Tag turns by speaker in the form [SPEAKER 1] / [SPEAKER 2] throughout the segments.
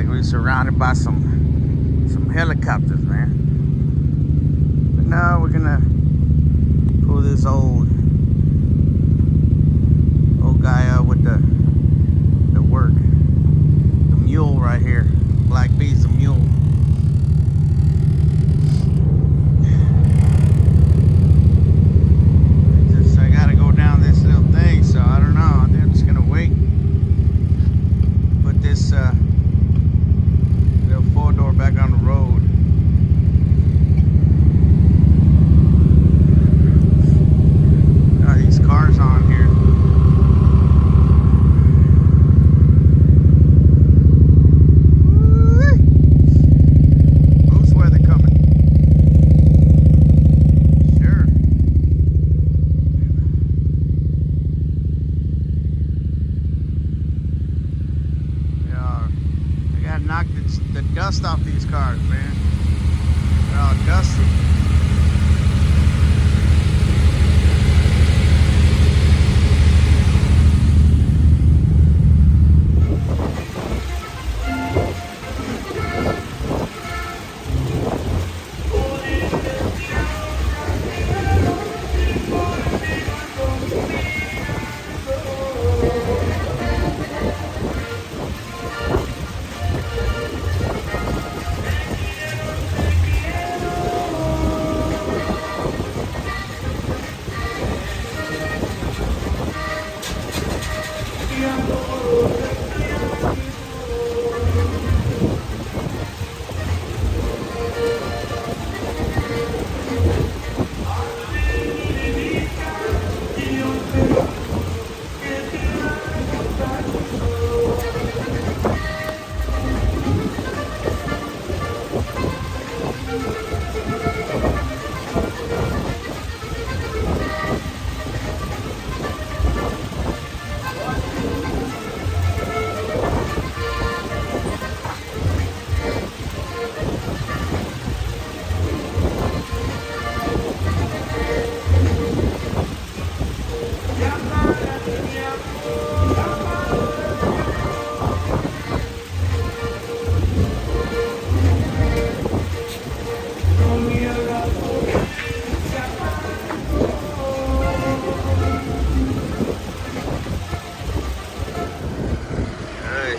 [SPEAKER 1] we're surrounded by some helicopters, man. But now we're gonna pull this old guy up with the work. The mule right here. Black B's the mule. I gotta go down this little thing, so I don't know. I think I'm just gonna wait. Put this little four-door back on the road. Got these cars on here. Knock the dust off these cars, man. They're all dusty.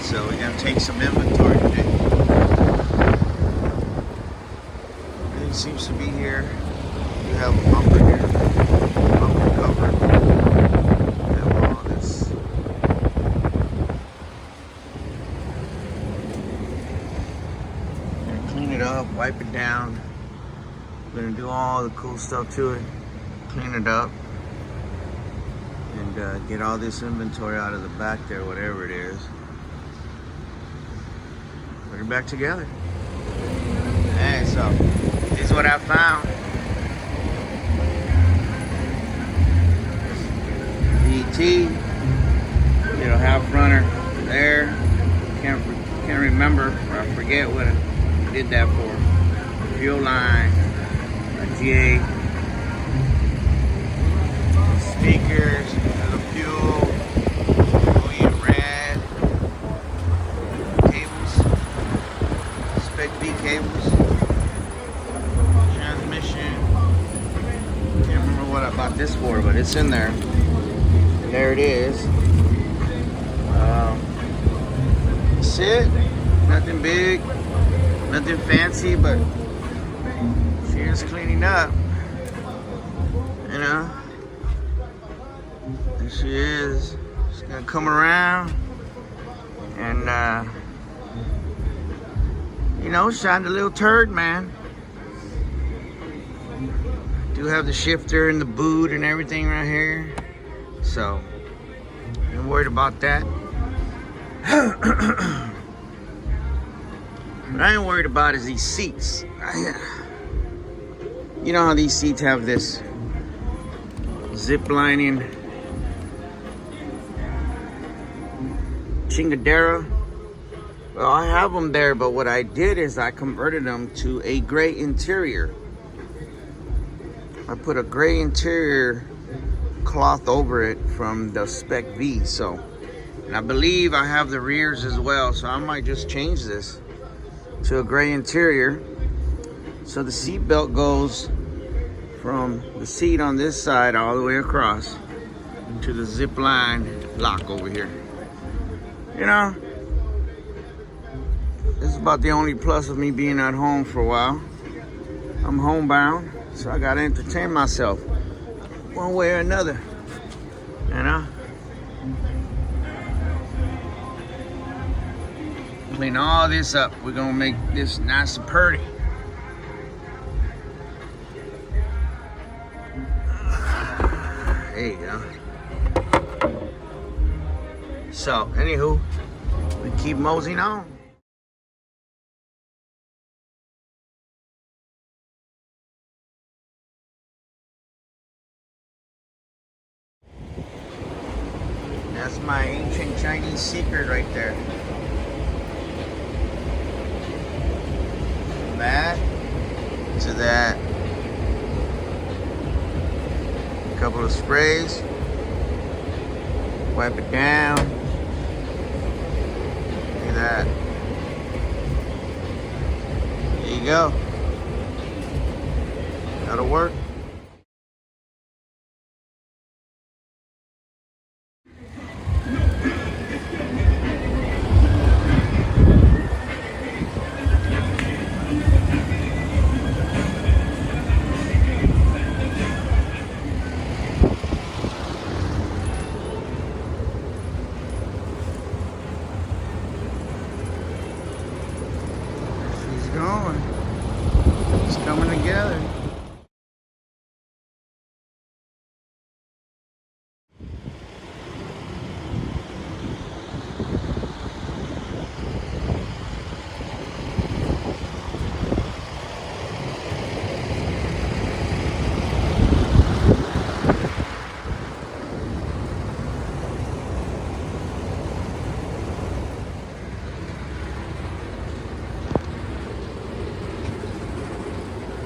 [SPEAKER 1] So we're gonna take some inventory today. Everything seems to be here. We have a bumper here, bumper cover. We have all this. Gonna clean it up, wipe it down. We're gonna do all the cool stuff to it, clean it up, and get all this inventory out of the back there, whatever it is. Put it back together. Hey, so this is what I found. BT, little half runner there. Can't remember, or I forget what I did that for. Fuel line, a GA, speakers, the fuel. Cables, transmission. Can't remember what I bought this for, but it's in there. And there it is. That's it. Nothing big, nothing fancy, but she is cleaning up. You know, there she is. She's gonna come around and you know, shine a little turd, man. Do have the shifter and the boot and everything right here. So, ain't worried about that. What I ain't worried about is these seats. You know how these seats have this zip lining chingadera? Well, I have them there, but what I did is I converted them to a gray interior. I put a gray interior cloth over it from the Spec V, so And I believe I have the rears as well, so I might just change this to a gray interior. So the seat belt goes from the seat on this side all the way across to the zip line lock over here. You know, this is about the only plus of me being at home for a while. I'm homebound, so I gotta entertain myself one way or another, you know? Clean all this up. We're gonna make this nice and pretty. There you go. So, anywho, we keep moseying on. That's my ancient Chinese secret right there. From that to that. A couple of sprays. Wipe it down. Look at that. There you go. That'll work. Going. It's coming together.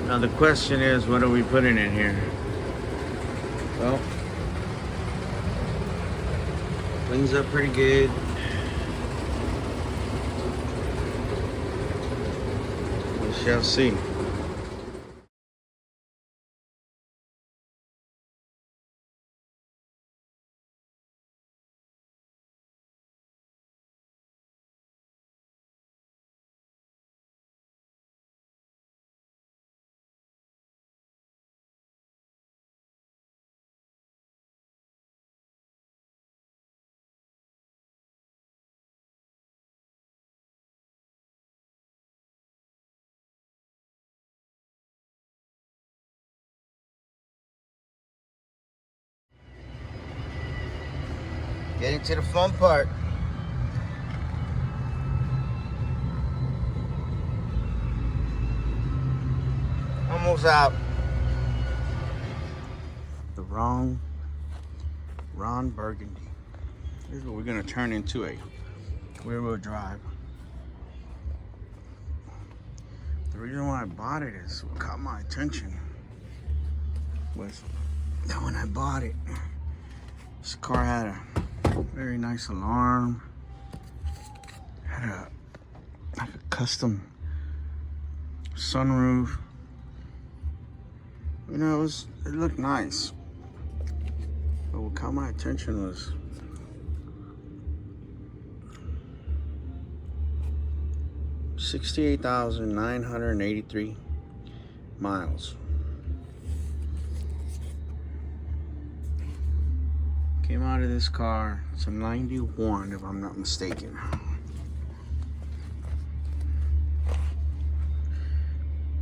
[SPEAKER 1] Now the question is, what are we putting in here? Well, cleans up pretty good. We shall see. Getting to the fun part. Almost out. The wrong Ron Burgundy. Here's what we're gonna turn into a rear-wheel drive. The reason why I bought it is what caught my attention was that when I bought it, this car had a very nice alarm, had a like a custom sunroof. You know, it looked nice. But what caught my attention was $68,983 miles. Came out of this car, it's a 91 if I'm not mistaken.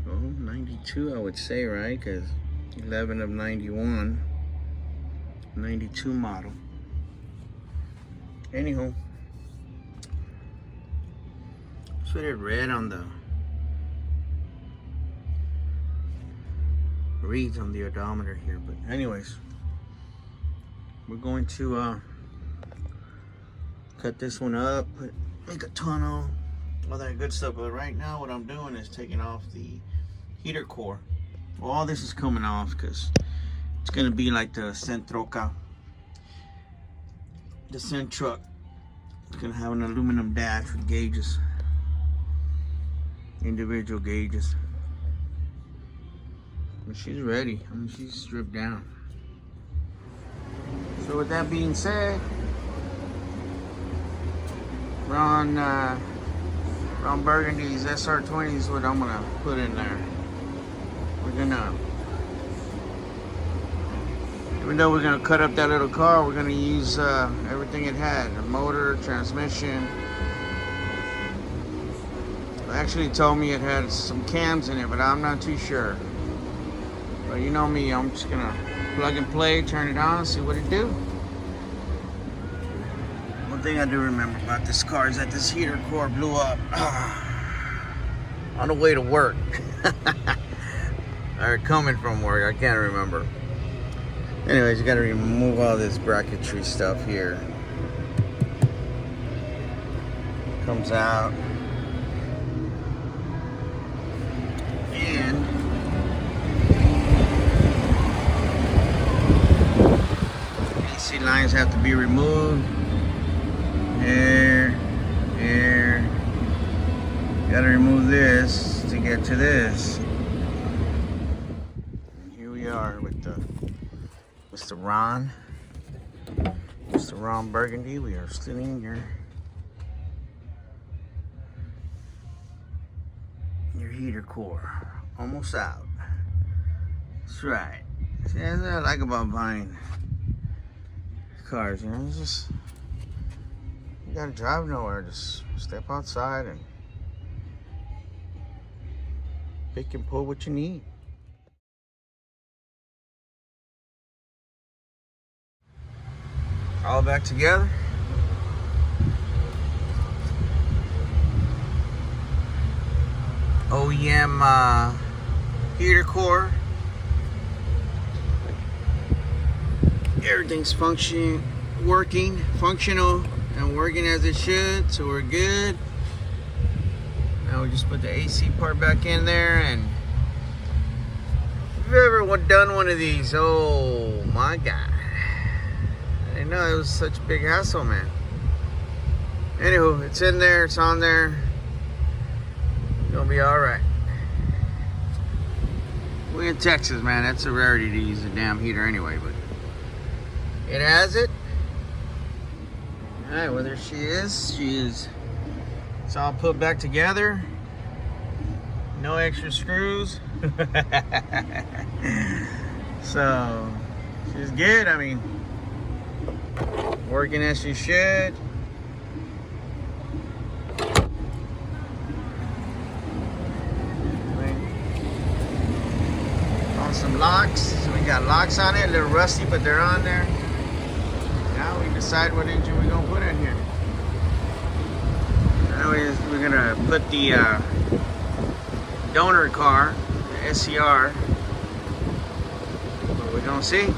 [SPEAKER 1] Oh, 92 I would say, right? Because 11 of 91, 92 model. Anywho, that's what it read on the, reads on the odometer here, but anyways. We're going to cut this one up, make a tunnel, all that good stuff. But right now what I'm doing is taking off the heater core. Well, all this is coming off because it's going to be like the Sentra It's gonna have an aluminum dash with gauges, individual gauges. And she's ready. I mean, she's stripped down. So with that being said, Ron Burgundy's SR20 is what I'm gonna put in there. We're gonna, even though we're gonna cut up that little car, we're gonna use everything it had: the motor, transmission. It actually told me it had some cams in it, but I'm not too sure. But you know me, I'm just gonna plug and play, turn it on, see what it do. One thing I do remember about this car is that this heater core blew up on the way to work. Or coming from work, I can't remember. Anyways, you gotta remove all this bracketry stuff here. Comes out. And AC lines have to be removed. Here. Gotta remove this to get to this. And here we are with Mr. Ron Burgundy. We are stealing your heater core. Almost out. That's right. See, that's what I like about buying cars, you know, it's just, you gotta drive nowhere, just step outside and pick and pull what you need. All back together. OEM heater core. Everything's functional and working as it should, so we're good. Now we just put the AC part back in there, and if you've ever done one of these, oh my god, I didn't know it was such a big hassle, man. Anywho, it's in there, it's on there, it's gonna be all right. We in Texas, man, that's a rarity to use a damn heater anyway, but it has it. All right, well, there she is. It's all put back together. No extra screws. So, she's good. I mean, working as she should. On some locks. So we got locks on it. A little rusty, but they're on there. Now we decide what engine we're gonna put in here. Now we're gonna put the donor car, the SCR. But we're gonna see.